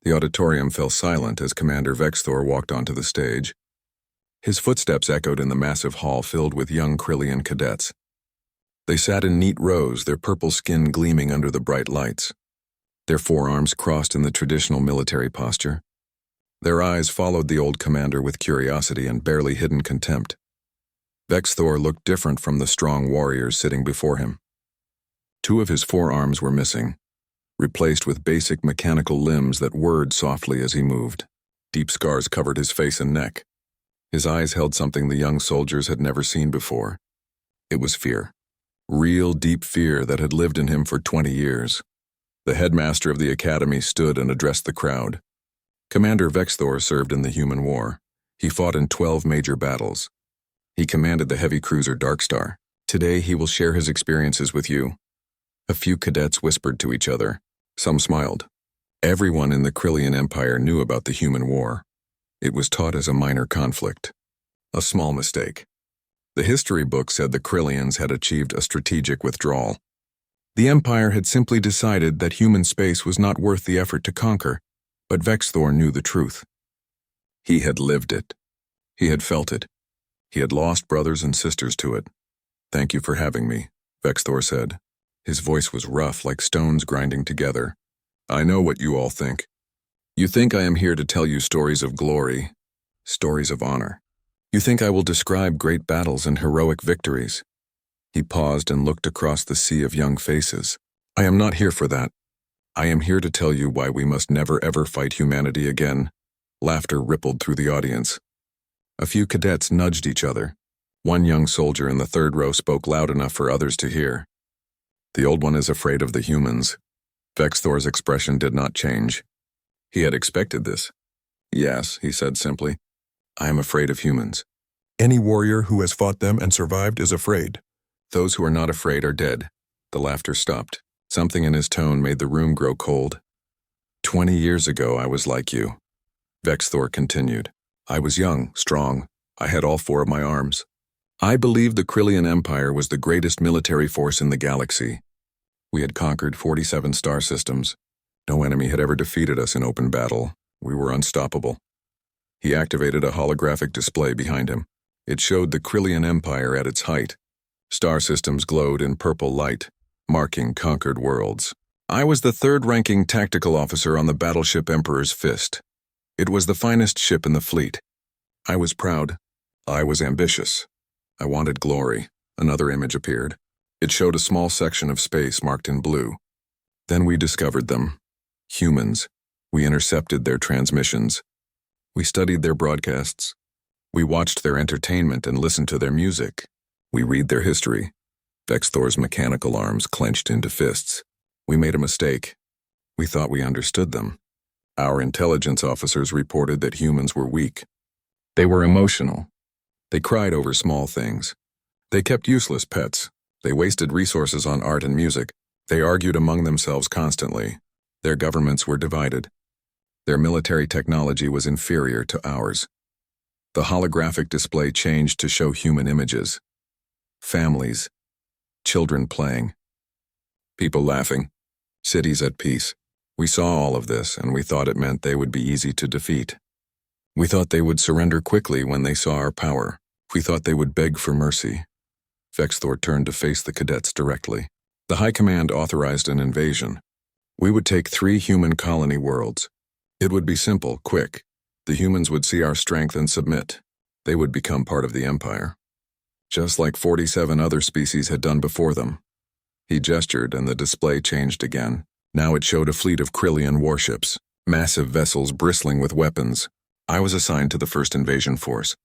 The auditorium fell silent as Commander Vexthor walked onto the stage. His footsteps echoed in the massive hall filled with young Krillian cadets. They sat in neat rows, their purple skin gleaming under the bright lights. Their forearms crossed in the traditional military posture. Their eyes followed the old commander with curiosity and barely hidden contempt. Vexthor looked different from the strong warriors sitting before him. 2 of his forearms were missing, replaced with basic mechanical limbs that whirred softly as he moved. Deep scars covered his face and neck. His eyes held something the young soldiers had never seen before. It was fear. Real, deep fear that had lived in him for 20 years. The headmaster of the academy stood and addressed the crowd. Commander Vexthor served in the Human War. He fought in 12 major battles. He commanded the heavy cruiser Darkstar. Today he will share his experiences with you. A few cadets whispered to each other. Some smiled. Everyone in the Krillian Empire knew about the Human War. It was taught as a minor conflict. A small mistake. The history book said the Krillians had achieved a strategic withdrawal. The Empire had simply decided that human space was not worth the effort to conquer, but Vexthor knew the truth. He had lived it. He had felt it. He had lost brothers and sisters to it. "Thank you for having me," Vexthor said. His voice was rough, like stones grinding together. "I know what you all think. You think I am here to tell you stories of glory, stories of honor. You think I will describe great battles and heroic victories." He paused and looked across the sea of young faces. "I am not here for that. I am here to tell you why we must never ever fight humanity again." Laughter rippled through the audience. A few cadets nudged each other. One young soldier in the 3rd row spoke loud enough for others to hear. "The old one is afraid of the humans." Vexthor's expression did not change. He had expected this. "Yes," he said simply. "I am afraid of humans." "Any warrior who has fought them and survived is afraid." "Those who are not afraid are dead." The laughter stopped. Something in his tone made the room grow cold. 20 years ago, I was like you," Vexthor continued. "I was young, strong. I had all 4 of my arms. I believed the Krillian Empire was the greatest military force in the galaxy. We had conquered 47 star systems. No enemy had ever defeated us in open battle. We were unstoppable." He activated a holographic display behind him. It showed the Krillian Empire at its height. Star systems glowed in purple light, marking conquered worlds. I was the 3rd-ranking tactical officer on the battleship Emperor's Fist. It was the finest ship in the fleet. I was proud. I was ambitious. I wanted glory. Another image appeared. It showed a small section of space marked in blue. Then we discovered them. Humans. We intercepted their transmissions. We studied their broadcasts. We watched their entertainment and listened to their music. We read their history. Vexthor's mechanical arms clenched into fists. We made a mistake. We thought we understood them. Our intelligence officers reported that humans were weak. They were emotional. They cried over small things. They kept useless pets. They wasted resources on art and music. They argued among themselves constantly. Their governments were divided. Their military technology was inferior to ours. The holographic display changed to show human images. Families. Children playing. People laughing. Cities at peace. We saw all of this, and we thought it meant they would be easy to defeat. We thought they would surrender quickly when they saw our power. We thought they would beg for mercy. Vexthor turned to face the cadets directly. The High Command authorized an invasion. We would take 3 human colony worlds. It would be simple, quick. The humans would see our strength and submit. They would become part of the Empire. Just like 47 other species had done before them. He gestured and the display changed again. Now it showed a fleet of Krillian warships, massive vessels bristling with weapons. I was assigned to the first invasion force.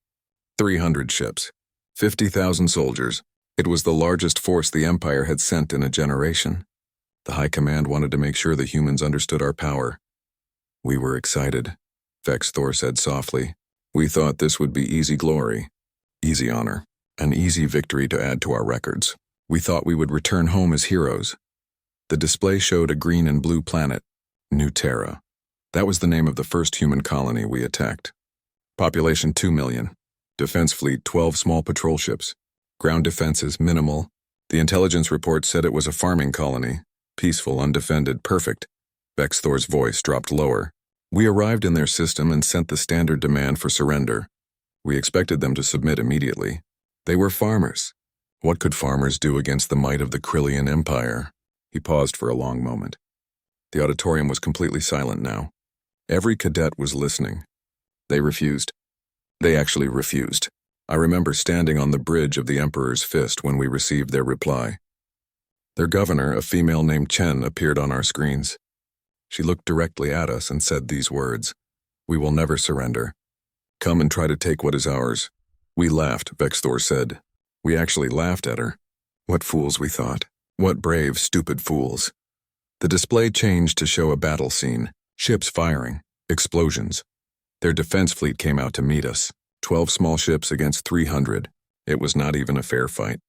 300 ships, 50,000 soldiers. It was the largest force the Empire had sent in a generation. The High Command wanted to make sure the humans understood our power. We were excited, Vexthor said softly. We thought this would be easy glory, easy honor, an easy victory to add to our records. We thought we would return home as heroes. The display showed a green and blue planet, New Terra. That was the name of the first human colony we attacked. Population 2 million. Defense fleet 12 small patrol ships. Ground defenses minimal. The intelligence report said it was a farming colony. Peaceful, undefended, perfect. Vexthor's voice dropped lower. We arrived in their system and sent the standard demand for surrender. We expected them to submit immediately. They were farmers. What could farmers do against the might of the Krillian Empire? He paused for a long moment. The auditorium was completely silent now. Every cadet was listening. They refused. They actually refused. I remember standing on the bridge of the Emperor's Fist when we received their reply. Their governor, a female named Chen, appeared on our screens. She looked directly at us and said these words, "We will never surrender. Come and try to take what is ours." We laughed, Vexthor said. We actually laughed at her. What fools, we thought. What brave, stupid fools. The display changed to show a battle scene. Ships firing. Explosions. Their defense fleet came out to meet us. 12 small ships against 300. It was not even a fair fight.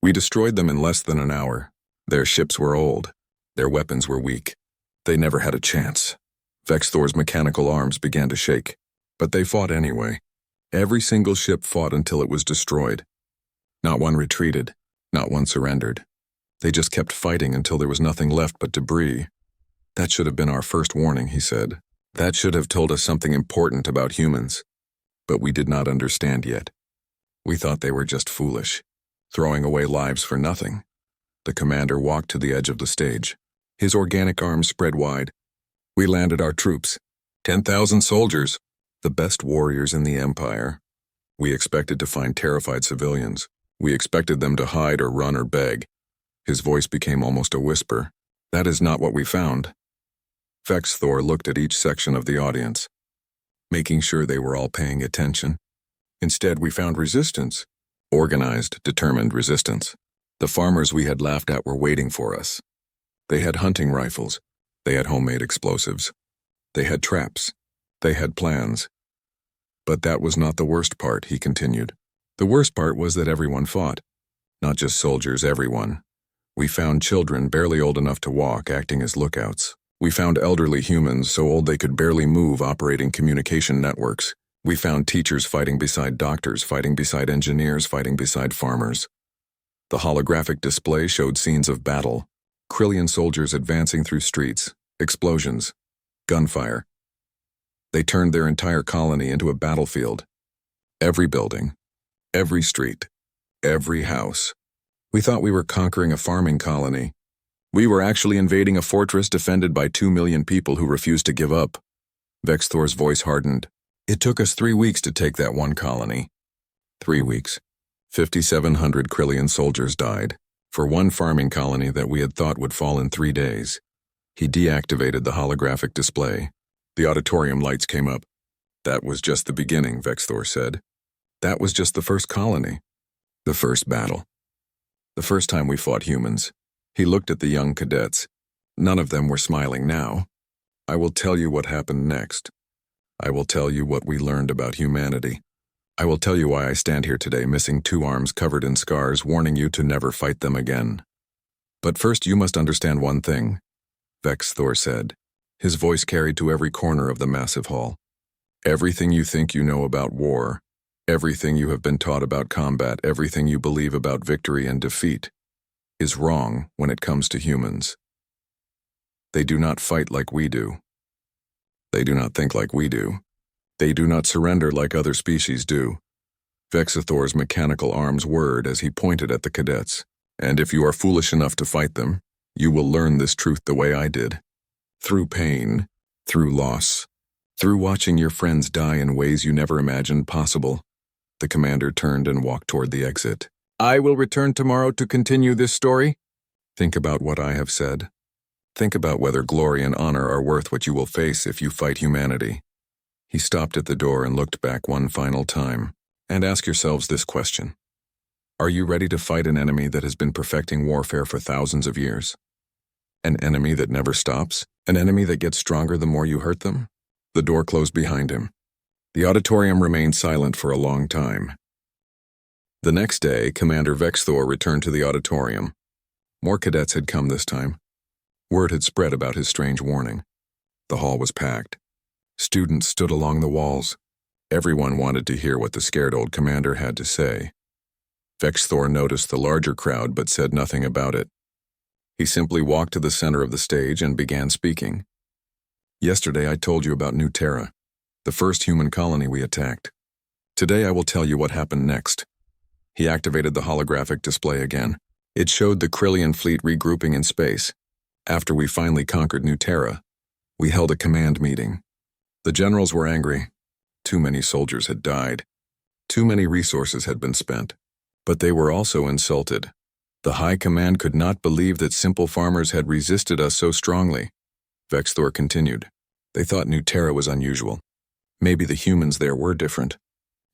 We destroyed them in less than an hour. Their ships were old. Their weapons were weak. They never had a chance. Vexthor's mechanical arms began to shake. But they fought anyway. Every single ship fought until it was destroyed. Not one retreated. Not one surrendered. They just kept fighting until there was nothing left but debris. That should have been our first warning, he said. That should have told us something important about humans. But we did not understand yet. We thought they were just foolish, throwing away lives for nothing. The commander walked to the edge of the stage. His organic arms spread wide. We landed our troops. 10,000 soldiers. The best warriors in the Empire. We expected to find terrified civilians. We expected them to hide or run or beg. His voice became almost a whisper. That is not what we found. Vexthor looked at each section of the audience, making sure they were all paying attention. Instead, we found resistance. Organized, determined resistance. The farmers we had laughed at were waiting for us. They had hunting rifles. They had homemade explosives. They had traps. They had plans. But that was not the worst part, he continued. The worst part was that everyone fought. Not just soldiers, everyone. We found children barely old enough to walk acting as lookouts. We found elderly humans so old they could barely move operating communication networks. We found teachers fighting beside doctors, fighting beside engineers, fighting beside farmers. The holographic display showed scenes of battle. Krillian soldiers advancing through streets, explosions, gunfire. They turned their entire colony into a battlefield. Every building, every street, every house. We thought we were conquering a farming colony. We were actually invading a fortress defended by 2 million people who refused to give up. Vexthor's voice hardened. It took us 3 weeks to take that one colony. 3 weeks. 5,700 Krillian soldiers died. For one farming colony that we had thought would fall in 3 days. He deactivated the holographic display. The auditorium lights came up. That was just the beginning, Vexthor said. That was just the first colony. The first battle. The first time we fought humans. He looked at the young cadets. None of them were smiling now. I will tell you what happened next. I will tell you what we learned about humanity. I will tell you why I stand here today missing 2 arms covered in scars, warning you to never fight them again. But first you must understand one thing, Vexthor said. His voice carried to every corner of the massive hall. Everything you think you know about war, everything you have been taught about combat, everything you believe about victory and defeat, is wrong when it comes to humans. They do not fight like we do. They do not think like we do. They do not surrender like other species do. Vexthor's mechanical arms whirred as he pointed at the cadets. And if you are foolish enough to fight them, you will learn this truth the way I did. Through pain, through loss, through watching your friends die in ways you never imagined possible. The commander turned and walked toward the exit. I will return tomorrow to continue this story. Think about what I have said. Think about whether glory and honor are worth what you will face if you fight humanity. He stopped at the door and looked back one final time. And ask yourselves this question. Are you ready to fight an enemy that has been perfecting warfare for thousands of years? An enemy that never stops? An enemy that gets stronger the more you hurt them? The door closed behind him. The auditorium remained silent for a long time. The next day, Commander Vexthor returned to the auditorium. More cadets had come this time. Word had spread about his strange warning. The hall was packed. Students stood along the walls. Everyone wanted to hear what the scared old commander had to say. Vexthor noticed the larger crowd but said nothing about it. He simply walked to the center of the stage and began speaking. Yesterday I told you about New Terra, the first human colony we attacked. Today I will tell you what happened next. He activated the holographic display again. It showed the Krillian fleet regrouping in space. After we finally conquered New Terra, we held a command meeting. The generals were angry. Too many soldiers had died. Too many resources had been spent. But they were also insulted. The High Command could not believe that simple farmers had resisted us so strongly. Vexthor continued. They thought New Terra was unusual. Maybe the humans there were different.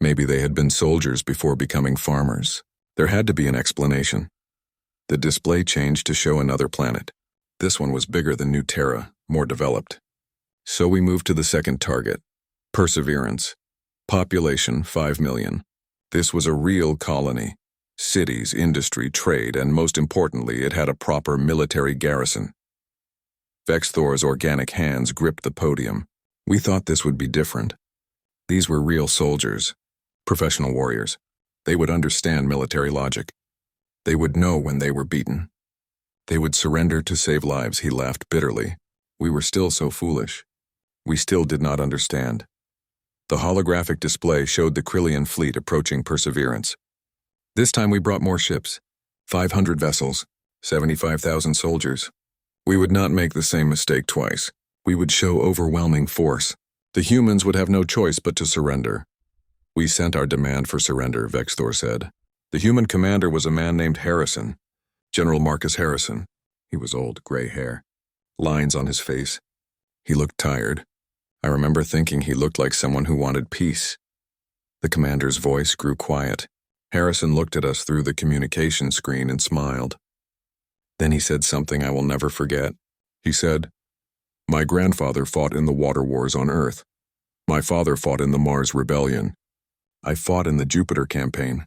Maybe they had been soldiers before becoming farmers. There had to be an explanation. The display changed to show another planet. This one was bigger than New Terra, more developed. So we moved to the second target. Perseverance. Population 5 million. This was a real colony. Cities, industry, trade, and most importantly, it had a proper military garrison. Vexthor's organic hands gripped the podium. We thought this would be different. These were real soldiers, professional warriors. They would understand military logic. They would know when they were beaten. They would surrender to save lives, he laughed bitterly. We were still so foolish. We still did not understand. The holographic display showed the Krillian fleet approaching Perseverance. This time we brought more ships, 500 vessels, 75,000 soldiers. We would not make the same mistake twice. We would show overwhelming force. The humans would have no choice but to surrender. We sent our demand for surrender, Vexthor said. The human commander was a man named Harrison, General Marcus Harrison. He was old, gray hair, lines on his face. He looked tired. I remember thinking he looked like someone who wanted peace. The commander's voice grew quiet. Harrison looked at us through the communication screen and smiled. Then he said something I will never forget. He said, "My grandfather fought in the water wars on Earth. My father fought in the Mars Rebellion. I fought in the Jupiter campaign.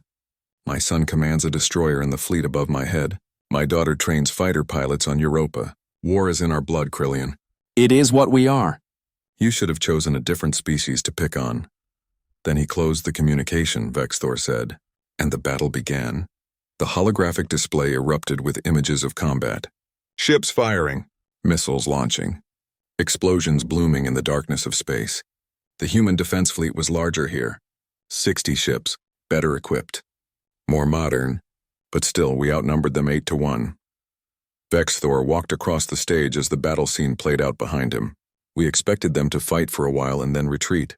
My son commands a destroyer in the fleet above my head. My daughter trains fighter pilots on Europa. War is in our blood, Krillian." It is what we are. You should have chosen a different species to pick on. Then he closed the communication, Vexthor said, and the battle began. The holographic display erupted with images of combat. Ships firing, missiles launching, explosions blooming in the darkness of space. The human defense fleet was larger here. 60 ships, better equipped, more modern, but still we outnumbered them 8-1. Vexthor walked across the stage as the battle scene played out behind him. We expected them to fight for a while and then retreat.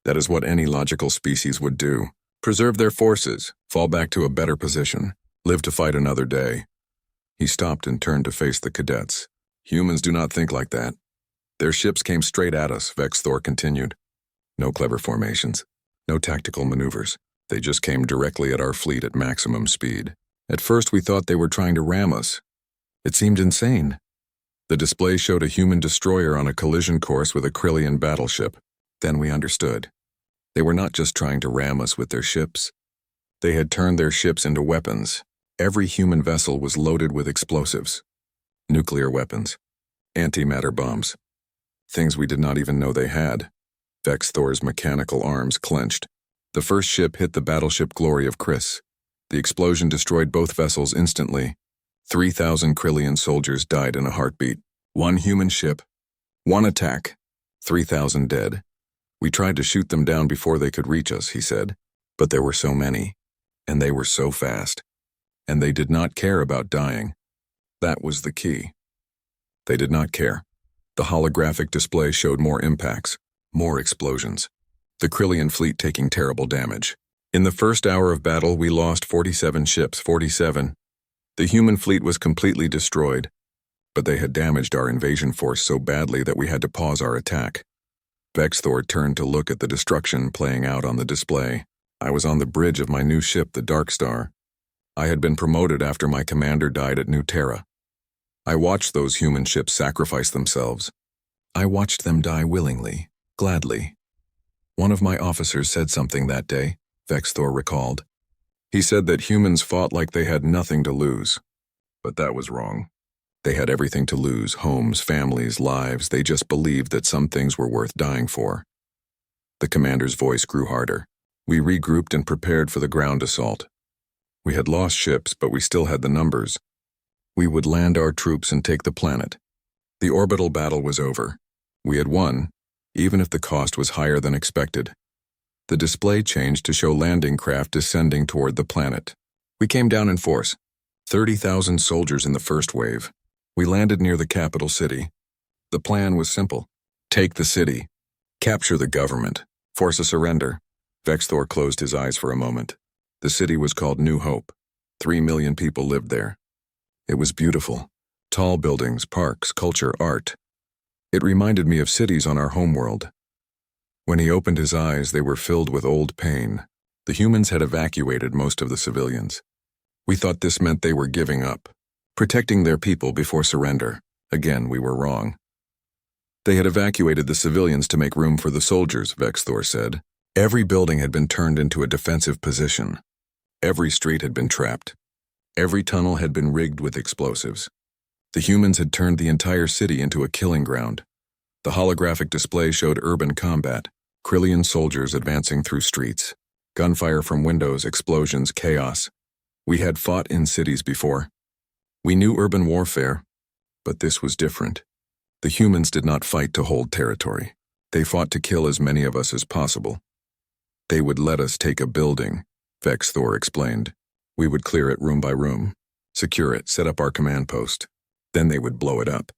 That is what any logical species would do. Preserve their forces, fall back to a better position, live to fight another day. He stopped and turned to face the cadets. Humans do not think like that. Their ships came straight at us, Vexthor continued. No clever formations, no tactical maneuvers. They just came directly at our fleet at maximum speed. At first we thought they were trying to ram us. It seemed insane. The display showed a human destroyer on a collision course with a Krillian battleship. Then we understood. They were not just trying to ram us with their ships. They had turned their ships into weapons. Every human vessel was loaded with explosives, nuclear weapons, antimatter bombs, things we did not even know they had. Vexthor's mechanical arms clenched. The first ship hit the battleship Glory of Chris. The explosion destroyed both vessels instantly. 3,000 Krillian soldiers died in a heartbeat. One human ship, one attack, 3,000 dead. We tried to shoot them down before they could reach us, he said, but there were so many, and they were so fast, and they did not care about dying. That was the key. They did not care. The holographic display showed more impacts, more explosions. The Krillian fleet taking terrible damage. In the first hour of battle, we lost 47 ships, 47. The human fleet was completely destroyed, but they had damaged our invasion force so badly that we had to pause our attack. Vexthor turned to look at the destruction playing out on the display. I was on the bridge of my new ship, the Dark Star. I had been promoted after my commander died at New Terra. I watched those human ships sacrifice themselves. I watched them die willingly, gladly. One of my officers said something that day, Vexthor recalled. He said that humans fought like they had nothing to lose. But that was wrong. They had everything to lose, homes, families, lives. They just believed that some things were worth dying for. The commander's voice grew harder. We regrouped and prepared for the ground assault. We had lost ships, but we still had the numbers. We would land our troops and take the planet. The orbital battle was over. We had won, even if the cost was higher than expected. The display changed to show landing craft descending toward the planet. We came down in force, 30,000 soldiers in the first wave. We landed near the capital city. The plan was simple. Take the city, capture the government, force a surrender. Vexthor closed his eyes for a moment. The city was called New Hope. 3 million people lived there. It was beautiful. Tall buildings, parks, culture, art. It reminded me of cities on our homeworld. When he opened his eyes, they were filled with old pain. The humans had evacuated most of the civilians. We thought this meant they were giving up, protecting their people before surrender. Again, we were wrong. They had evacuated the civilians to make room for the soldiers, Vexthor said. Every building had been turned into a defensive position. Every street had been trapped. Every tunnel had been rigged with explosives. The humans had turned the entire city into a killing ground. The holographic display showed urban combat, Krillian soldiers advancing through streets, gunfire from windows, explosions, chaos. We had fought in cities before. We knew urban warfare, but this was different. The humans did not fight to hold territory. They fought to kill as many of us as possible. They would let us take a building, Vexthor explained. We would clear it room by room, secure it, set up our command post. Then they would blow it up.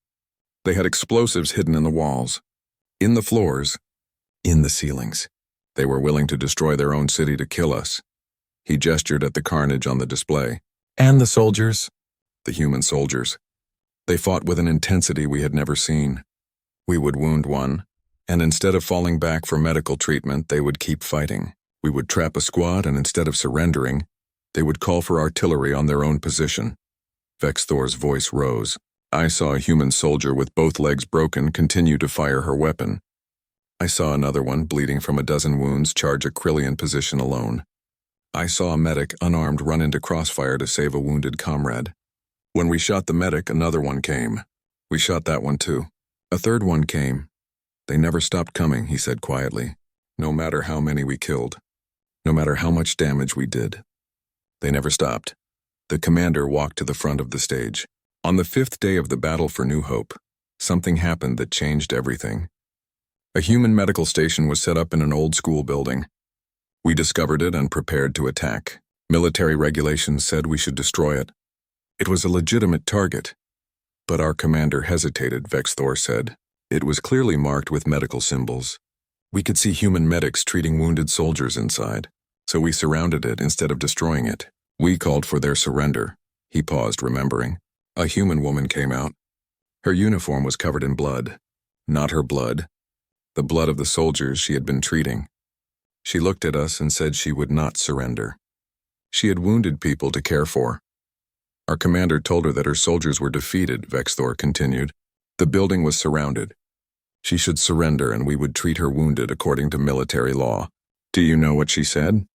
They had explosives hidden in the walls, in the floors, in the ceilings. They were willing to destroy their own city to kill us. He gestured at the carnage on the display. And the soldiers? The human soldiers. They fought with an intensity we had never seen. We would wound one, and instead of falling back for medical treatment, they would keep fighting. We would trap a squad, and instead of surrendering, they would call for artillery on their own position. Vexthor's voice rose. I saw a human soldier with both legs broken continue to fire her weapon. I saw another one, bleeding from a dozen wounds, charge a Krillian position alone. I saw a medic, unarmed, run into crossfire to save a wounded comrade. When we shot the medic, another one came. We shot that one too. A third one came. They never stopped coming, he said quietly. No matter how many we killed. No matter how much damage we did. They never stopped. The commander walked to the front of the stage. On the 5th day of the battle for New Hope, something happened that changed everything. A human medical station was set up in an old school building. We discovered it and prepared to attack. Military regulations said we should destroy it. It was a legitimate target. But our commander hesitated, Vexthor said. It was clearly marked with medical symbols. We could see human medics treating wounded soldiers inside, so we surrounded it instead of destroying it. We called for their surrender. He paused, remembering. A human woman came out. Her uniform was covered in blood. Not her blood. The blood of the soldiers she had been treating. She looked at us and said she would not surrender. She had wounded people to care for. Our commander told her that her soldiers were defeated, Vexthor continued. The building was surrounded. She should surrender and we would treat her wounded according to military law. Do you know what she said?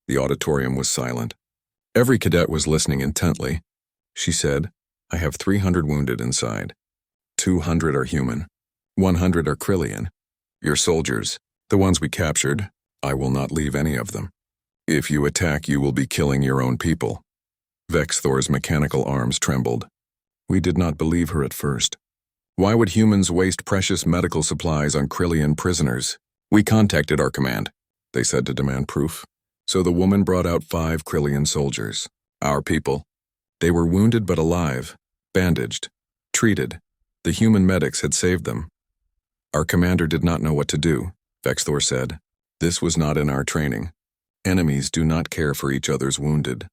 The auditorium was silent. Every cadet was listening intently. She said, I have 300 wounded inside. 200 are human. 100 are Krillian. Your soldiers, the ones we captured, I will not leave any of them. If you attack, you will be killing your own people. Vexthor's mechanical arms trembled. We did not believe her at first. Why would humans waste precious medical supplies on Krillian prisoners? We contacted our command, they said to demand proof. So the woman brought out 5 Krillian soldiers, our people. They were wounded but alive, bandaged, treated. The human medics had saved them. Our commander did not know what to do, Vexthor said. This was not in our training. Enemies do not care for each other's wounded.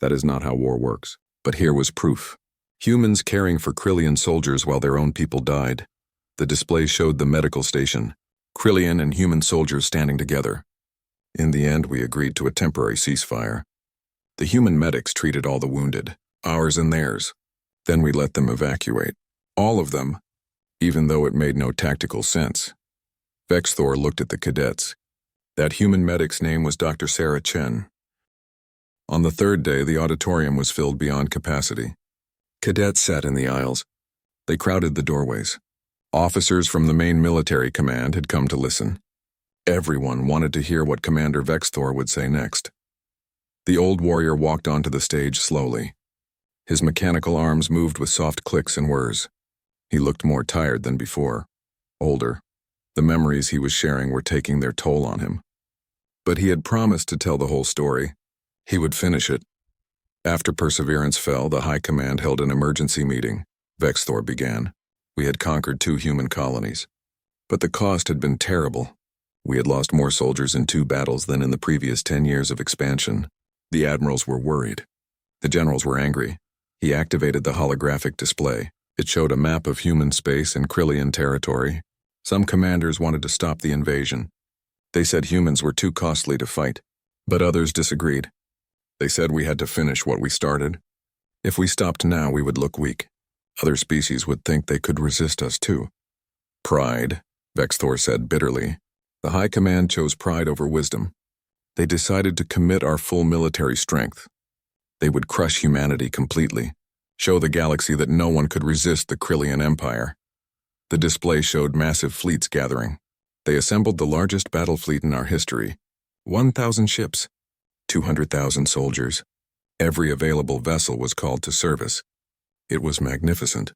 That is not how war works. But here was proof. Humans caring for Krillian soldiers while their own people died. The display showed the medical station, Krillian and human soldiers standing together. In the end, we agreed to a temporary ceasefire. The human medics treated all the wounded, ours and theirs. Then we let them evacuate. All of them, even though it made no tactical sense. Vexthor looked at the cadets. That human medic's name was Dr. Sarah Chen. On the 3rd day, the auditorium was filled beyond capacity. Cadets sat in the aisles. They crowded the doorways. Officers from the main military command had come to listen. Everyone wanted to hear what Commander Vexthor would say next. The old warrior walked onto the stage slowly. His mechanical arms moved with soft clicks and whirs. He looked more tired than before. older. The memories he was sharing were taking their toll on him. But he had promised to tell the whole story. He would finish it. After Perseverance fell, the High Command held an emergency meeting. Vexthor began. We had conquered 2 human colonies. But the cost had been terrible. We had lost more soldiers in 2 battles than in the previous 10 years of expansion. The admirals were worried. The generals were angry. He activated the holographic display. It showed a map of human space and Krillian territory. Some commanders wanted to stop the invasion. They said humans were too costly to fight, but others disagreed. They said we had to finish what we started. If we stopped now, we would look weak. Other species would think they could resist us too. Pride, Vexthor said bitterly. The High Command chose pride over wisdom. They decided to commit our full military strength. They would crush humanity completely, show the galaxy that no one could resist the Krillian Empire. The display showed massive fleets gathering. They assembled the largest battle fleet in our history. 1,000 ships, 200,000 soldiers. Every available vessel was called to service. It was magnificent.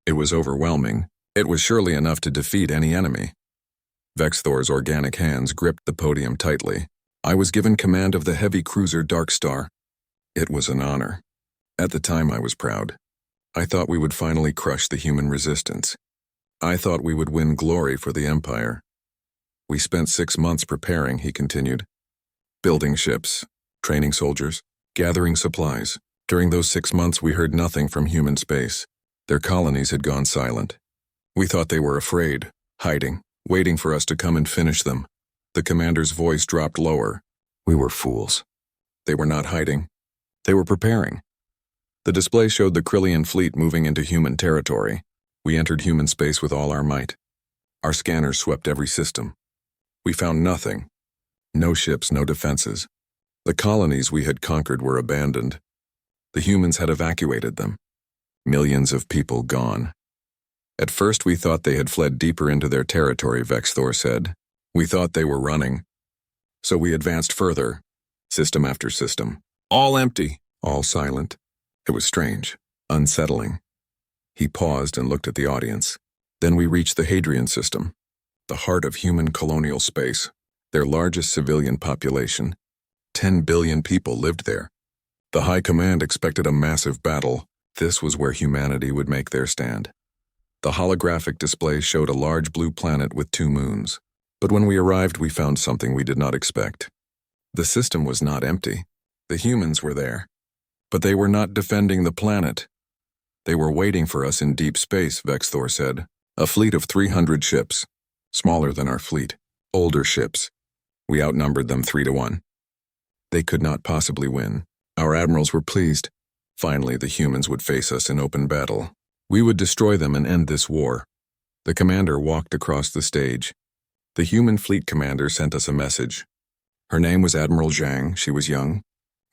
It was overwhelming. It was surely enough to defeat any enemy. Vexthor's organic hands gripped the podium tightly. I was given command of the heavy cruiser Dark Star. It was an honor. At the time, I was proud. I thought we would finally crush the human resistance. I thought we would win glory for the Empire. We spent 6 months preparing, he continued. Building ships, training soldiers, gathering supplies. During those 6 months, we heard nothing from human space. Their colonies had gone silent. We thought they were afraid, hiding, waiting for us to come and finish them. The commander's voice dropped lower. We were fools. They were not hiding. They were preparing. The display showed the Krillian fleet moving into human territory. We entered human space with all our might. Our scanners swept every system. We found nothing. No ships, no defenses. The colonies we had conquered were abandoned. The humans had evacuated them. Millions of people gone. At first we thought they had fled deeper into their territory, Vexthor said. We thought they were running. So we advanced further, system after system. All empty, all silent. It was strange, unsettling. He paused and looked at the audience. Then we reached the Hadrian system, the heart of human colonial space, their largest civilian population. 10 billion people lived there. The High Command expected a massive battle. This was where humanity would make their stand. The holographic display showed a large blue planet with 2 moons. But when we arrived, we found something we did not expect. The system was not empty. The humans were there. But they were not defending the planet. They were waiting for us in deep space, Vexthor said. A fleet of 300 ships. Smaller than our fleet. Older ships. We outnumbered them 3-1. They could not possibly win. Our admirals were pleased. Finally, the humans would face us in open battle. We would destroy them and end this war. The commander walked across the stage. The human fleet commander sent us a message. Her name was Admiral Zhang. She was young,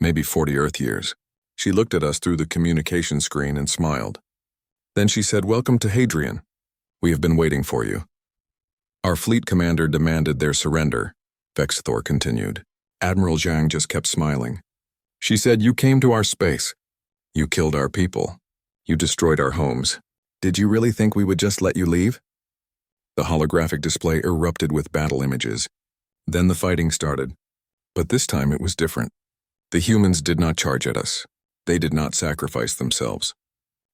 maybe 40 Earth years. She looked at us through the communication screen and smiled. Then she said, "Welcome to Hadrian. We have been waiting for you." Our fleet commander demanded their surrender, Vexthor continued. Admiral Zhang just kept smiling. She said, "You came to our space. You killed our people. You destroyed our homes. Did you really think we would just let you leave?" The holographic display erupted with battle images. Then the fighting started. But this time it was different. The humans did not charge at us. They did not sacrifice themselves.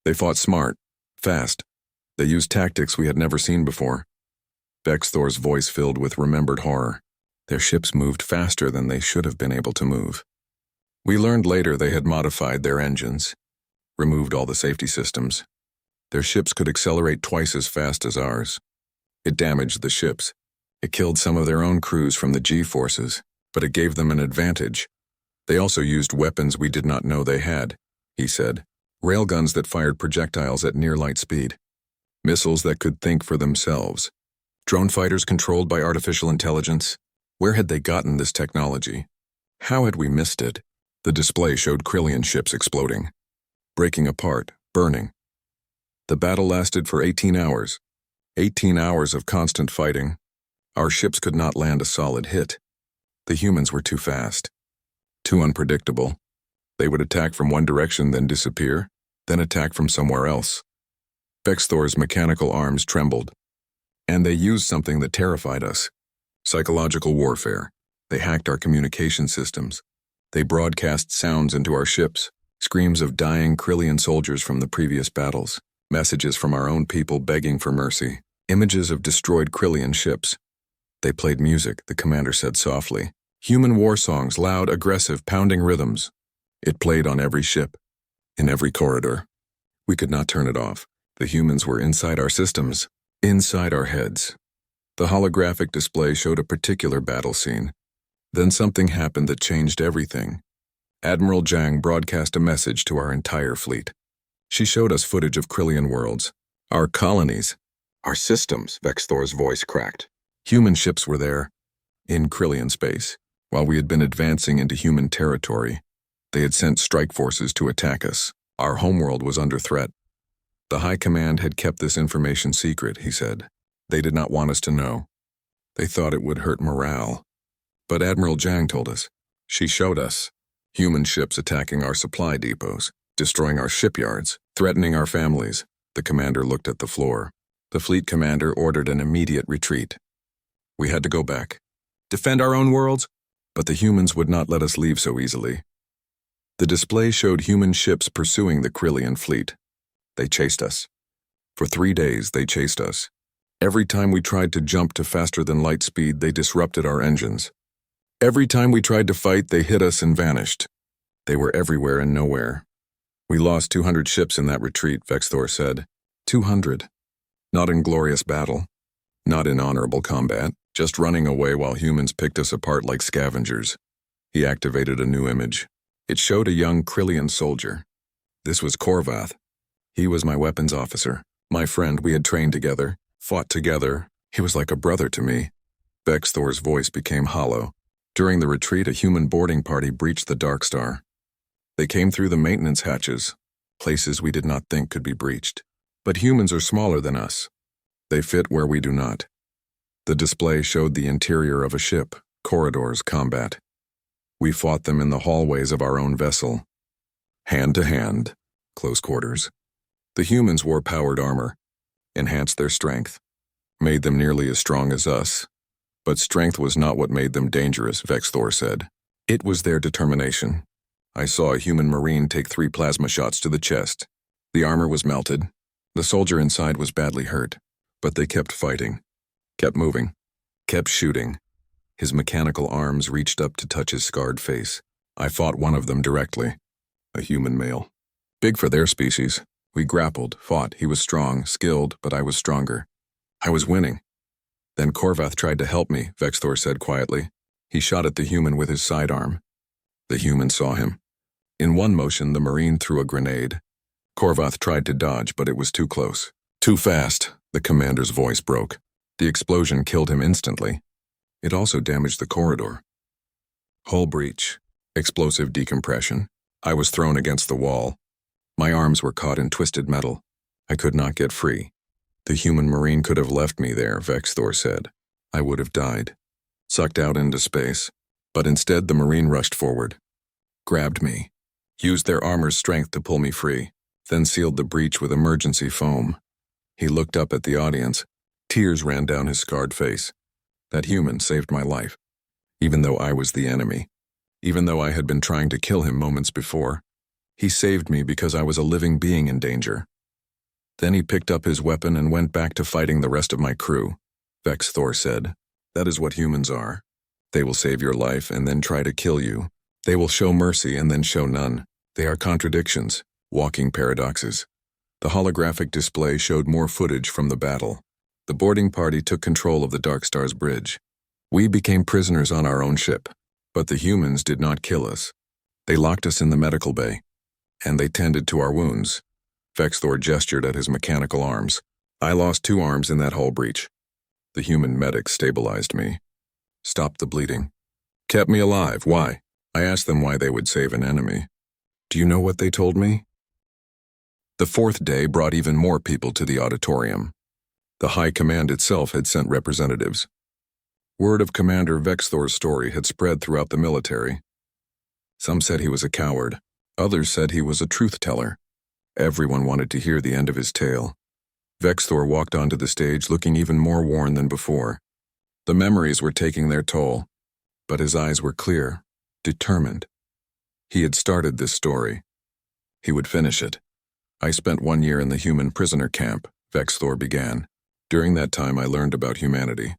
They fought smart, fast. They used tactics we had never seen before. Vexthor's voice filled with remembered horror. Their ships moved faster than they should have been able to move. We learned later they had modified their engines, removed all the safety systems. Their ships could accelerate twice as fast as ours. It damaged the ships. It killed some of their own crews from the G-forces, but it gave them an advantage. They also used weapons we did not know they had, he said. Railguns that fired projectiles at near light speed. Missiles that could think for themselves. Drone fighters controlled by artificial intelligence. Where had they gotten this technology? How had we missed it? The display showed Krillian ships exploding, breaking apart, burning. The battle lasted for 18 hours. 18 hours of constant fighting. Our ships could not land a solid hit. The humans were too fast. Too unpredictable. They would attack from one direction, then disappear, then attack from somewhere else. Vexthor's mechanical arms trembled. And they used something that terrified us. Psychological warfare. They hacked our communication systems. They broadcast sounds into our ships, screams of dying Krillian soldiers from the previous battles, messages from our own people begging for mercy, images of destroyed Krillian ships. They played music, the commander said softly. Human war songs, loud, aggressive, pounding rhythms. It played on every ship, in every corridor. We could not turn it off. The humans were inside our systems, inside our heads. The holographic display showed a particular battle scene. Then something happened that changed everything. Admiral Zhang broadcast a message to our entire fleet. She showed us footage of Krillian worlds, our colonies, our systems, Vexthor's voice cracked. Human ships were there, in Krillian space. While we had been advancing into human territory, they had sent strike forces to attack us. Our homeworld was under threat. The High Command had kept this information secret, he said. They did not want us to know. They thought it would hurt morale. But Admiral Zhang told us. She showed us. Human ships attacking our supply depots, destroying our shipyards, threatening our families. The commander looked at the floor. The fleet commander ordered an immediate retreat. We had to go back. Defend our own worlds? But the humans would not let us leave so easily. The display showed human ships pursuing the Krillian fleet. They chased us. For 3 days, they chased us. Every time we tried to jump to faster than light speed, they disrupted our engines. Every time we tried to fight, they hit us and vanished. They were everywhere and nowhere. We lost 200 ships in that retreat, Vexthor said. 200. Not in glorious battle. Not in honorable combat. Just running away while humans picked us apart like scavengers. He activated a new image. It showed a young Krillian soldier. This was Korvath. He was my weapons officer. My friend, we had trained together, fought together. He was like a brother to me. Vexthor's voice became hollow. During the retreat, a human boarding party breached the Dark Star. They came through the maintenance hatches, places we did not think could be breached. But humans are smaller than us. They fit where we do not. The display showed the interior of a ship, corridors, combat. We fought them in the hallways of our own vessel. Hand to hand, close quarters. The humans wore powered armor, enhanced their strength, made them nearly as strong as us. But strength was not what made them dangerous, Vexthor said. It was their determination. I saw a human marine take 3 plasma shots to the chest. The armor was melted. The soldier inside was badly hurt. But they kept fighting. Kept moving, kept shooting. His mechanical arms reached up to touch his scarred face. I fought one of them directly, a human male. Big for their species. We grappled, fought. He was strong, skilled, but I was stronger. I was winning. Then Korvath tried to help me, Vexthor said quietly. He shot at the human with his sidearm. The human saw him. In one motion, the Marine threw a grenade. Korvath tried to dodge, but it was too close. Too fast, the commander's voice broke. The explosion killed him instantly. It also damaged the corridor. Hull breach. Explosive decompression. I was thrown against the wall. My arms were caught in twisted metal. I could not get free. The human Marine could have left me there, Vexthor said. I would have died. Sucked out into space. But instead the Marine rushed forward. Grabbed me. Used their armor's strength to pull me free. Then sealed the breach with emergency foam. He looked up at the audience. Tears ran down his scarred face. That human saved my life. Even though I was the enemy. Even though I had been trying to kill him moments before. He saved me because I was a living being in danger. Then he picked up his weapon and went back to fighting the rest of my crew. Vexthor said, that is what humans are. They will save your life and then try to kill you. They will show mercy and then show none. They are contradictions, walking paradoxes. The holographic display showed more footage from the battle. The boarding party took control of the Dark Star's bridge. We became prisoners on our own ship, but the humans did not kill us. They locked us in the medical bay, and they tended to our wounds. Vexthor gestured at his mechanical arms. I lost 2 arms in that hull breach. The human medic stabilized me, stopped the bleeding, kept me alive. Why? I asked them why they would save an enemy. Do you know what they told me? The 4th day brought even more people to the auditorium. The High Command itself had sent representatives. Word of Commander Vexthor's story had spread throughout the military. Some said he was a coward. Others said he was a truth-teller. Everyone wanted to hear the end of his tale. Vexthor walked onto the stage looking even more worn than before. The memories were taking their toll, but his eyes were clear, determined. He had started this story. He would finish it. I spent 1 year in the human prisoner camp, Vexthor began. During that time I learned about humanity.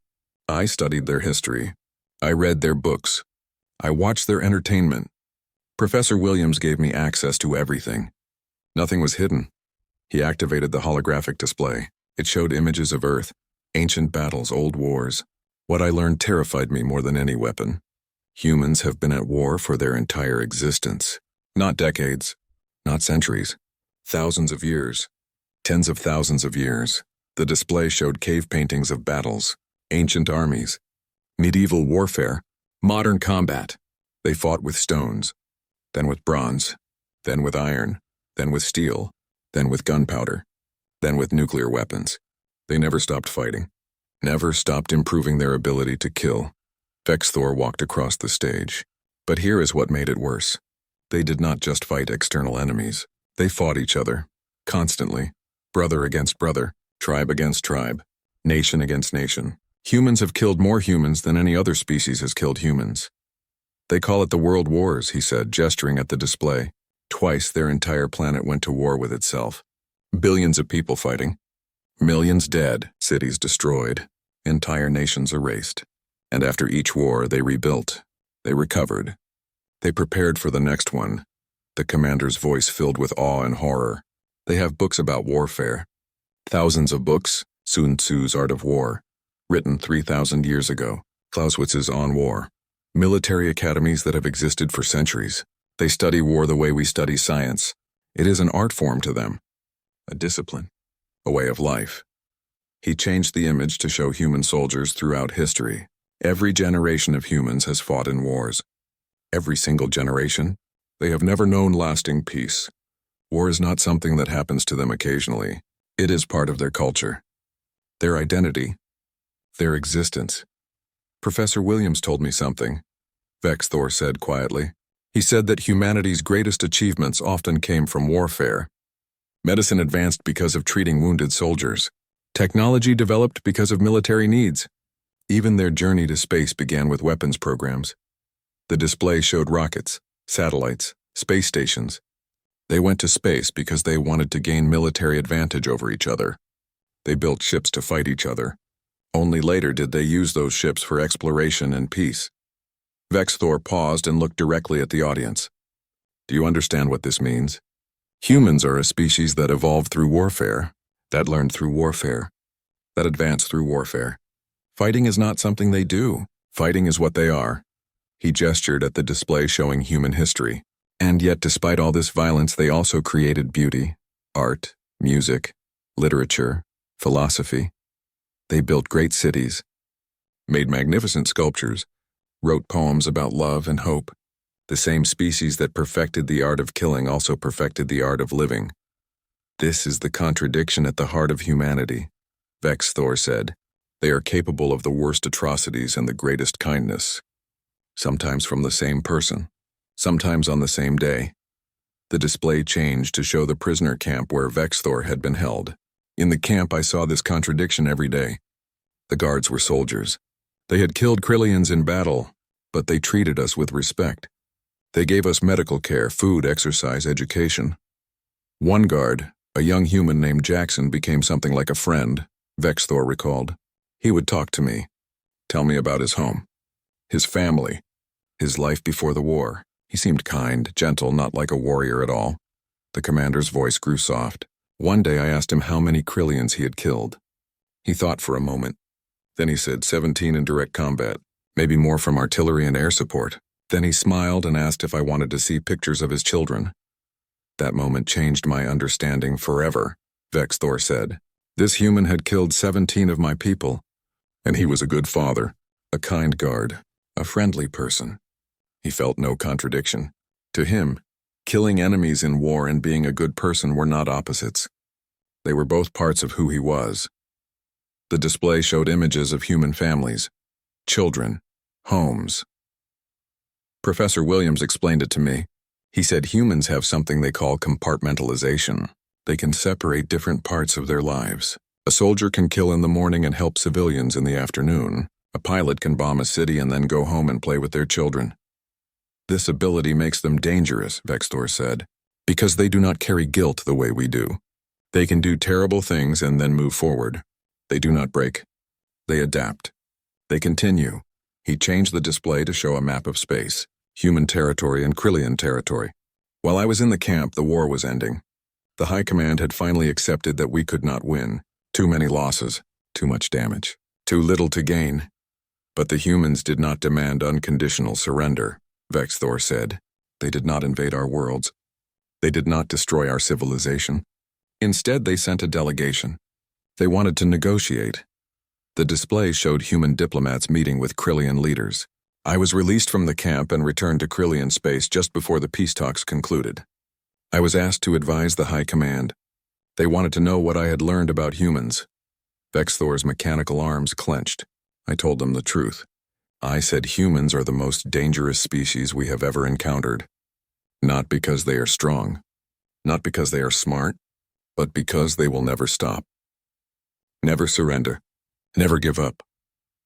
I studied their history. I read their books. I watched their entertainment. Professor Williams gave me access to everything. Nothing was hidden. He activated the holographic display. It showed images of Earth, ancient battles, old wars. What I learned terrified me more than any weapon. Humans have been at war for their entire existence. Not decades, not centuries. Thousands of years. Tens of thousands of years. The display showed cave paintings of battles, ancient armies, medieval warfare, modern combat. They fought with stones, then with bronze, then with iron, then with steel, then with gunpowder, then with nuclear weapons. They never stopped fighting, never stopped improving their ability to kill. Vexthor walked across the stage. But here is what made it worse. They did not just fight external enemies. They fought each other, constantly, brother against brother, tribe against tribe, nation against nation. Humans have killed more humans than any other species has killed humans. They call it the World Wars, he said, gesturing at the display. Twice their entire planet went to war with itself. Billions of people fighting. Millions dead, cities destroyed, entire nations erased. And after each war, they rebuilt. They recovered. They prepared for the next one. The commander's voice filled with awe and horror. They have books about warfare. Thousands of books, Sun Tzu's Art of War, written 3,000 years ago, Clausewitz's On War. Military academies that have existed for centuries. They study war the way we study science. It is an art form to them, a discipline, a way of life. He changed the image to show human soldiers throughout history. Every generation of humans has fought in wars. Every single generation. They have never known lasting peace. War is not something that happens to them occasionally. It is part of their culture, their identity, their existence. Professor Williams told me something, Vexthor said quietly. He said that humanity's greatest achievements often came from warfare. Medicine advanced because of treating wounded soldiers. Technology developed because of military needs. Even their journey to space began with weapons programs. The display showed rockets, satellites, space stations. They went to space because they wanted to gain military advantage over each other. They built ships to fight each other. Only later did they use those ships for exploration and peace. Vexthor paused and looked directly at the audience. Do you understand what this means? Humans are a species that evolved through warfare, that learned through warfare, that advanced through warfare. Fighting is not something they do. Fighting is what they are. He gestured at the display showing human history. And yet, despite all this violence, they also created beauty, art, music, literature, philosophy. They built great cities, made magnificent sculptures, wrote poems about love and hope. The same species that perfected the art of killing also perfected the art of living. This is the contradiction at the heart of humanity, Vexthor said. They are capable of the worst atrocities and the greatest kindness, sometimes from the same person, sometimes on the same day. The display changed to show the prisoner camp where Vexthor had been held. In the camp, I saw this contradiction every day. The guards were soldiers. They had killed Krillians in battle, but they treated us with respect. They gave us medical care, food, exercise, education. One guard, a young human named Jackson, became something like a friend, Vexthor recalled. He would talk to me, tell me about his home, his family, his life before the war. He seemed kind, gentle, not like a warrior at all. The commander's voice grew soft. One day I asked him how many Krillians he had killed. He thought for a moment. Then he said 17 in direct combat, maybe more from artillery and air support. Then he smiled and asked if I wanted to see pictures of his children. That moment changed my understanding forever, Vexthor said. This human had killed 17 of my people, and he was a good father, a kind guard, a friendly person. He felt no contradiction. To him, killing enemies in war and being a good person were not opposites. They were both parts of who he was. The display showed images of human families, children, homes. Professor Williams explained it to me. He said humans have something they call compartmentalization. They can separate different parts of their lives. A soldier can kill in the morning and help civilians in the afternoon. A pilot can bomb a city and then go home and play with their children. This ability makes them dangerous, Vexthor said, because they do not carry guilt the way we do. They can do terrible things and then move forward. They do not break. They adapt. They continue. He changed the display to show a map of space, human territory and Krillian territory. While I was in the camp, the war was ending. The High Command had finally accepted that we could not win. Too many losses, too much damage, too little to gain. But the humans did not demand unconditional surrender, Vexthor said. They did not invade our worlds. They did not destroy our civilization. Instead, they sent a delegation. They wanted to negotiate. The display showed human diplomats meeting with Krillian leaders. I was released from the camp and returned to Krillian space just before the peace talks concluded. I was asked to advise the High Command. They wanted to know what I had learned about humans. Vexthor's mechanical arms clenched. I told them the truth. I said humans are the most dangerous species we have ever encountered. Not because they are strong, not because they are smart, but because they will never stop. Never surrender. Never give up.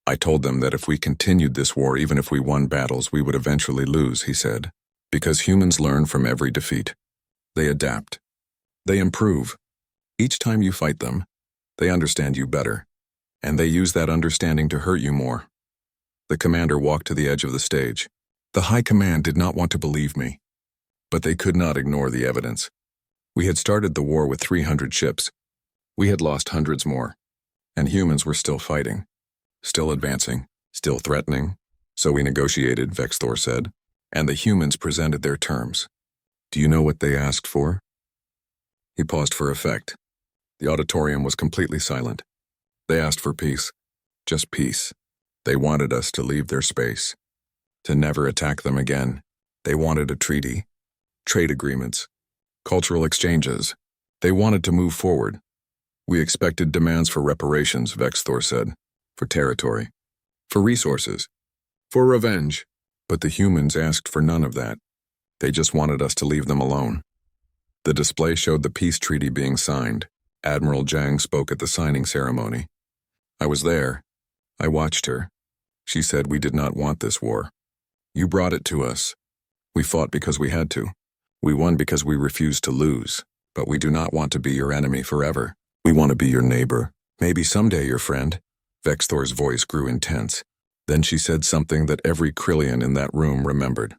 I told them that if we continued this war, even if we won battles, we would eventually lose, he said, because humans learn from every defeat. They adapt. They improve. Each time you fight them, they understand you better, and they use that understanding to hurt you more. The commander walked to the edge of the stage. The High Command did not want to believe me, but they could not ignore the evidence. We had started the war with 300 ships. We had lost hundreds more, and humans were still fighting, still advancing, still threatening. So we negotiated, Vexthor said, and the humans presented their terms. Do you know what they asked for? He paused for effect. The auditorium was completely silent. They asked for peace, just peace. They wanted us to leave their space, to never attack them again. They wanted a treaty, trade agreements, cultural exchanges. They wanted to move forward. We expected demands for reparations, Vexthor said, for territory, for resources, for revenge. But the humans asked for none of that. They just wanted us to leave them alone. The display showed the peace treaty being signed. Admiral Zhang spoke at the signing ceremony. I was there. I watched her. She said we did not want this war. You brought it to us. We fought because we had to. We won because we refused to lose. But we do not want to be your enemy forever. We want to be your neighbor. Maybe someday your friend. Vexthor's voice grew intense. Then she said something that every Krillian in that room remembered.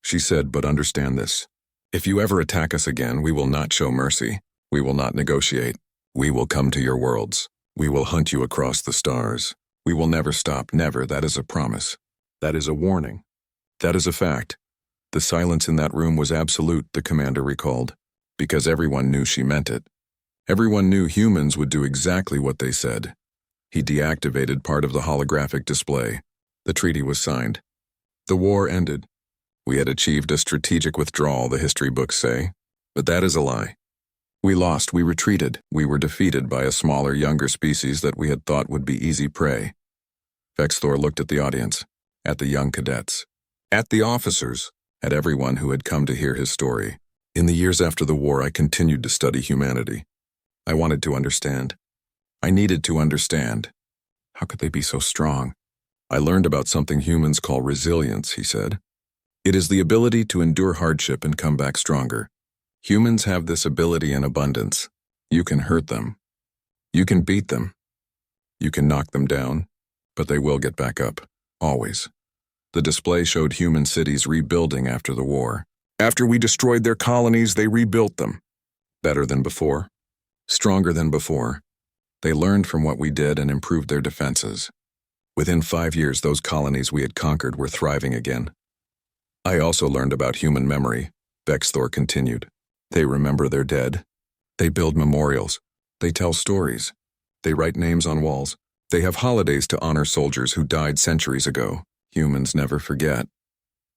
She said, but understand this. If you ever attack us again, we will not show mercy. We will not negotiate. We will come to your worlds. We will hunt you across the stars. We will never stop, never. That is a promise. That is a warning. That is a fact. The silence in that room was absolute, the commander recalled, because everyone knew she meant it. Everyone knew humans would do exactly what they said. He deactivated part of the holographic display. The treaty was signed. The war ended. We had achieved a strategic withdrawal, the history books say. But that is a lie. We lost, we retreated, we were defeated by a smaller, younger species that we had thought would be easy prey. Vexthor looked at the audience, at the young cadets, at the officers, at everyone who had come to hear his story. In the years after the war, I continued to study humanity. I wanted to understand. I needed to understand. How could they be so strong? I learned about something humans call resilience, he said. It is the ability to endure hardship and come back stronger. Humans have this ability in abundance. You can hurt them. You can beat them. You can knock them down, but they will get back up, always. The display showed human cities rebuilding after the war. After we destroyed their colonies, they rebuilt them. Better than before. Stronger than before. They learned from what we did and improved their defenses. Within 5 years, those colonies we had conquered were thriving again. I also learned about human memory, Vexthor continued. They remember their dead. They build memorials. They tell stories. They write names on walls. They have holidays to honor soldiers who died centuries ago. Humans never forget.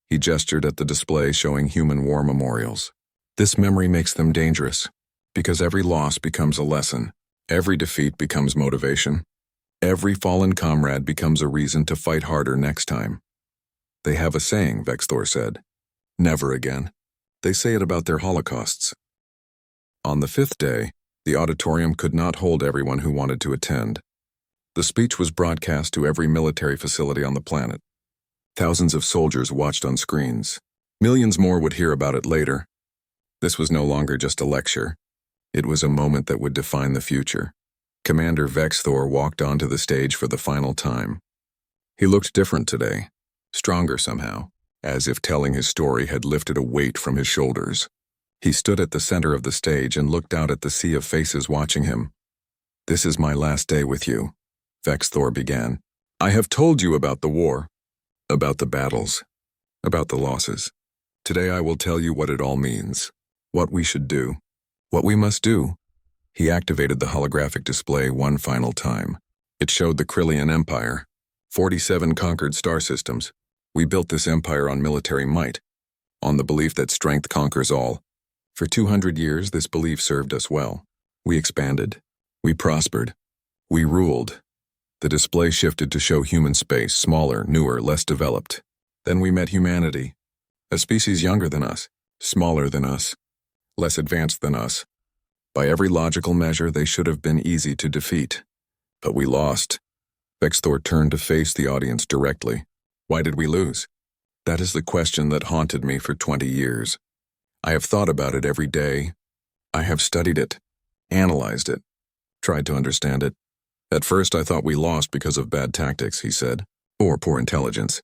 He gestured at the display showing human war memorials. This memory makes them dangerous, because every loss becomes a lesson. Every defeat becomes motivation. Every fallen comrade becomes a reason to fight harder next time. They have a saying, Vexthor said. Never again. They say it about their holocausts. On the 5th day, The auditorium could not hold everyone who wanted to attend. The speech was broadcast to every military facility on the planet. Thousands of soldiers watched on screens. Millions more would hear about it later. This was no longer just a lecture. It was a moment that would define the future. Commander Vex Thor walked onto the stage for the final time. He looked different today, stronger somehow, as if telling his story had lifted a weight from his shoulders. He stood at the center of the stage and looked out at the sea of faces watching him. "This is my last day with you," Vex Thor began. "I have told you about the war, about the battles, about the losses. Today I will tell you what it all means, what we should do, what we must do." He activated the holographic display one final time. It showed the Krillian Empire, 47 conquered star systems. We built this empire on military might, on the belief that strength conquers all. For 200 years, this belief served us well. We expanded. We prospered. We ruled. The display shifted to show human space, smaller, newer, less developed. Then we met humanity, a species younger than us, smaller than us, less advanced than us. By every logical measure, they should have been easy to defeat. But we lost. Vex Thor turned to face the audience directly. Why did we lose? That is the question that haunted me for 20 years. I have thought about it every day. I have studied it, analyzed it, tried to understand it. At first I thought we lost because of bad tactics, he said, or poor intelligence,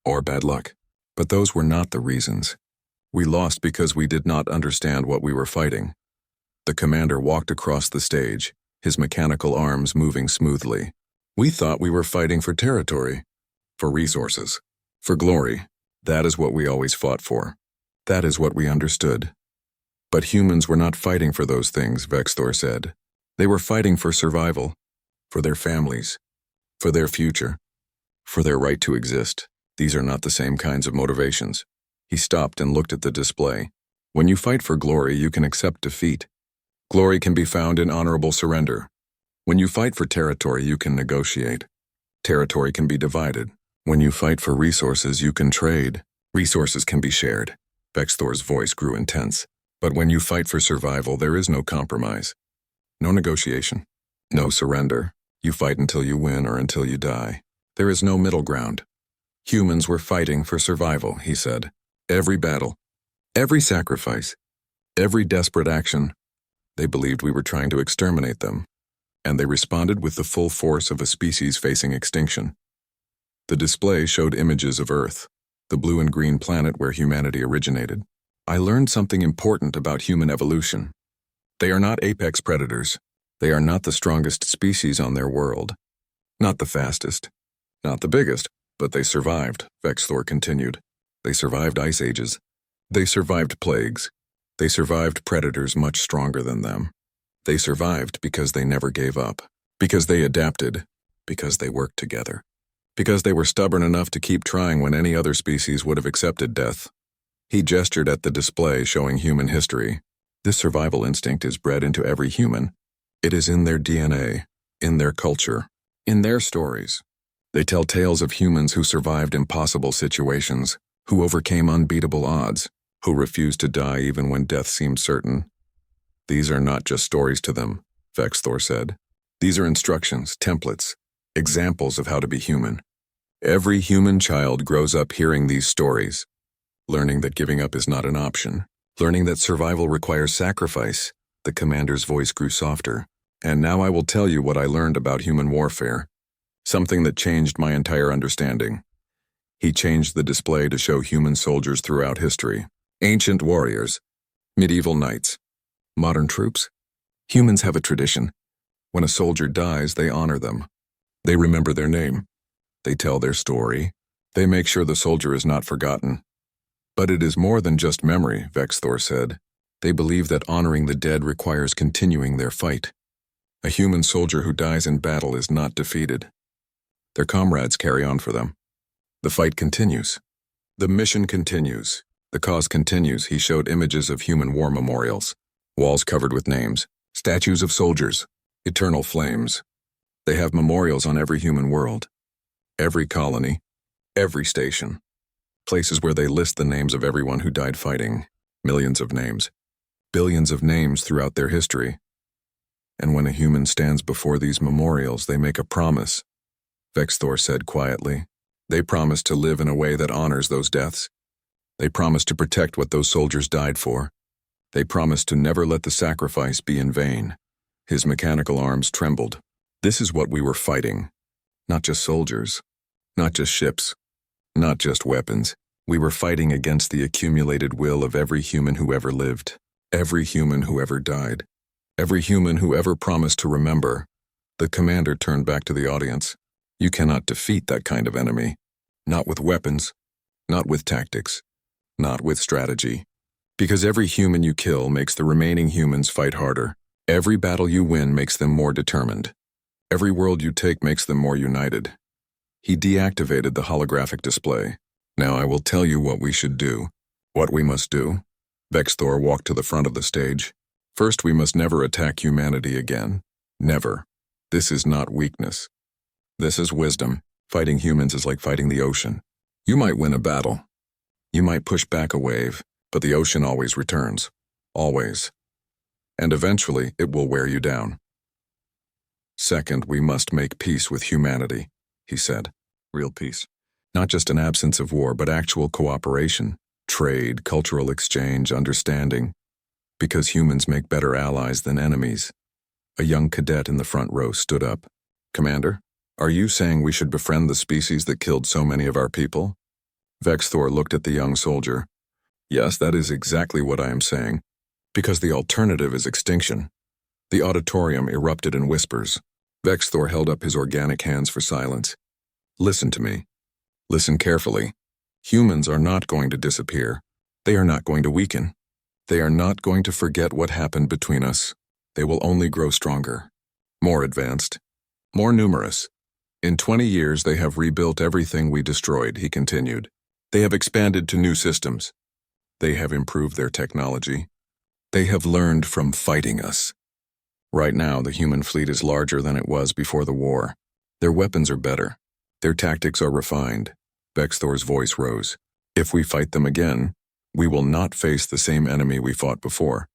or bad luck. But those were not the reasons. We lost because we did not understand what we were fighting. The commander walked across the stage, his mechanical arms moving smoothly. We thought we were fighting for territory, for resources, for glory. That is what we always fought for. That is what we understood. But humans were not fighting for those things, Vex Thor said. They were fighting for survival, for their families, for their future, for their right to exist. These are not the same kinds of motivations. He stopped and looked at the display. When you fight for glory, you can accept defeat. Glory can be found in honorable surrender. When you fight for territory, you can negotiate. Territory can be divided. When you fight for resources, you can trade. Resources can be shared. Vex Thor's voice grew intense. But when you fight for survival, there is no compromise. No negotiation. No surrender. You fight until you win or until you die. There is no middle ground. Humans were fighting for survival, he said. Every battle, every sacrifice, every desperate action. They believed we were trying to exterminate them, and they responded with the full force of a species facing extinction. The display showed images of Earth, the blue and green planet where humanity originated. I learned something important about human evolution. They are not apex predators. They are not the strongest species on their world. Not the fastest. Not the biggest. But they survived, Vex Thor continued. They survived ice ages. They survived plagues. They survived predators much stronger than them. They survived because they never gave up. Because they adapted. Because they worked together. Because they were stubborn enough to keep trying when any other species would have accepted death. He gestured at the display showing human history. This survival instinct is bred into every human. It is in their DNA, in their culture, in their stories. They tell tales of humans who survived impossible situations, who overcame unbeatable odds, who refused to die even when death seemed certain. These are not just stories to them, Vex Thor said. These are instructions, templates, examples of how to be human. Every human child grows up hearing these stories, learning that giving up is not an option, learning that survival requires sacrifice. The commander's voice grew softer. And now I will tell you what I learned about human warfare, something that changed my entire understanding. He changed the display to show human soldiers throughout history. Ancient warriors, medieval knights, modern troops. Humans have a tradition. When a soldier dies, they honor them. They remember their name. They tell their story. They make sure the soldier is not forgotten. But it is more than just memory, Vex Thor said. They believe that honoring the dead requires continuing their fight. A human soldier who dies in battle is not defeated. Their comrades carry on for them. The fight continues. The mission continues. The cause continues. He showed images of human war memorials, walls covered with names, statues of soldiers, eternal flames. They have memorials on every human world, every colony, every station, places where they list the names of everyone who died fighting, millions of names, billions of names throughout their history. And when a human stands before these memorials, they make a promise, Vexthor said quietly. They promise to live in a way that honors those deaths. They promise to protect what those soldiers died for. They promise to never let the sacrifice be in vain. His mechanical arms trembled. This is what we were fighting. Not just soldiers, not just ships, not just weapons. We were fighting against the accumulated will of every human who ever lived, every human who ever died, every human who ever promised to remember. The commander turned back to the audience. You cannot defeat that kind of enemy. Not with weapons, not with tactics, not with strategy. Because every human you kill makes the remaining humans fight harder. Every battle you win makes them more determined. Every world you take makes them more united. He deactivated the holographic display. Now I will tell you what we should do. What we must do. Vexthor walked to the front of the stage. First, we must never attack humanity again. Never. This is not weakness. This is wisdom. Fighting humans is like fighting the ocean. You might win a battle. You might push back a wave, but the ocean always returns. Always. And eventually, it will wear you down. Second, we must make peace with humanity, he said. Real peace. Not just an absence of war, but actual cooperation, trade, cultural exchange, understanding. Because humans make better allies than enemies. A young cadet in the front row stood up. Commander? Are you saying we should befriend the species that killed so many of our people? Vexthor looked at the young soldier. Yes, that is exactly what I am saying. Because the alternative is extinction. The auditorium erupted in whispers. Vexthor held up his organic hands for silence. Listen to me. Listen carefully. Humans are not going to disappear. They are not going to weaken. They are not going to forget what happened between us. They will only grow stronger, more advanced, more numerous. In 20 years, they have rebuilt everything we destroyed, he continued. They have expanded to new systems. They have improved their technology. They have learned from fighting us. Right now, the human fleet is larger than it was before the war. Their weapons are better. Their tactics are refined. Vexthor's voice rose. If we fight them again, we will not face the same enemy we fought before.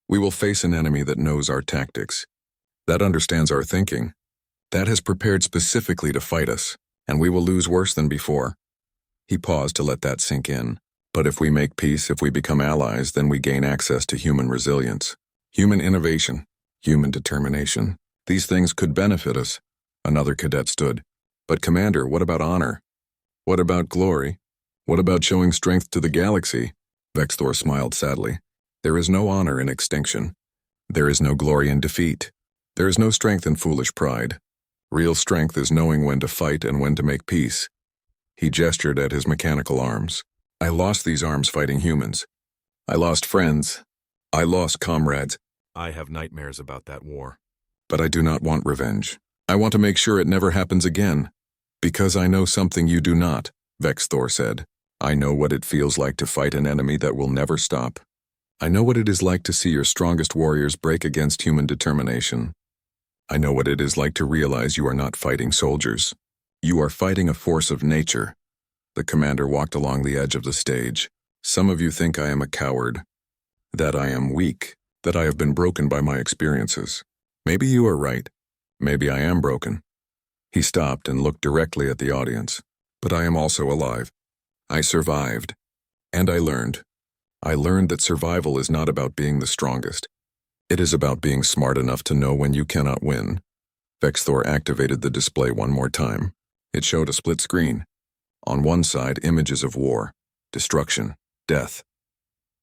We will face an enemy that knows our tactics, that understands our thinking, that has prepared specifically to fight us, and we will lose worse than before. He paused to let that sink in. But if we make peace, if we become allies, then we gain access to human resilience, human innovation, human determination. These things could benefit us. Another cadet stood. But Commander, what about honor? What about glory? What about showing strength to the galaxy? Vexthor smiled sadly. There is no honor in extinction. There is no glory in defeat. There is no strength in foolish pride. Real strength is knowing when to fight and when to make peace. He gestured at his mechanical arms. I lost these arms fighting humans. I lost friends. I lost comrades. I have nightmares about that war. But I do not want revenge. I want to make sure it never happens again. Because I know something you do not, Vexthor said. I know what it feels like to fight an enemy that will never stop. I know what it is like to see your strongest warriors break against human determination. I know what it is like to realize you are not fighting soldiers. You are fighting a force of nature. The commander walked along the edge of the stage. Some of you think I am a coward, that I am weak, that I have been broken by my experiences. Maybe you are right. Maybe I am broken. He stopped and looked directly at the audience. But I am also alive. I survived. And I learned. I learned that survival is not about being the strongest. It is about being smart enough to know when you cannot win. Vexthor activated the display one more time. It showed a split screen. On one side, images of war, destruction, death.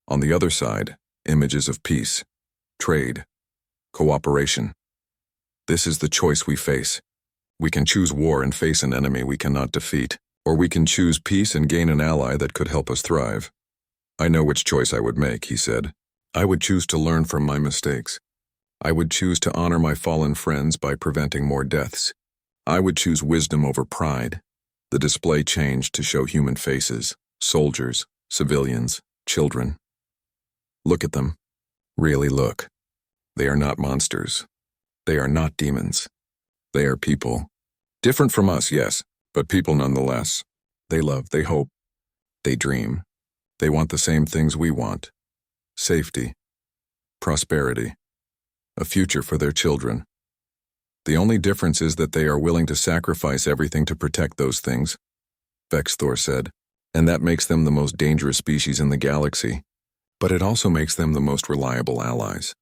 On the other side, images of peace, trade, cooperation. This is the choice we face. We can choose war and face an enemy we cannot defeat, or we can choose peace and gain an ally that could help us thrive. I know which choice I would make, he said. I would choose to learn from my mistakes. I would choose to honor my fallen friends by preventing more deaths. I would choose wisdom over pride. The display changed to show human faces, soldiers, civilians, children. Look at them. Really look. They are not monsters. They are not demons. They are people. Different from us, yes, but people nonetheless. They love, they hope, they dream. They want the same things we want. Safety, prosperity, a future for their children. The only difference is that they are willing to sacrifice everything to protect those things, Vexthor said, and that makes them the most dangerous species in the galaxy, but it also makes them the most reliable allies.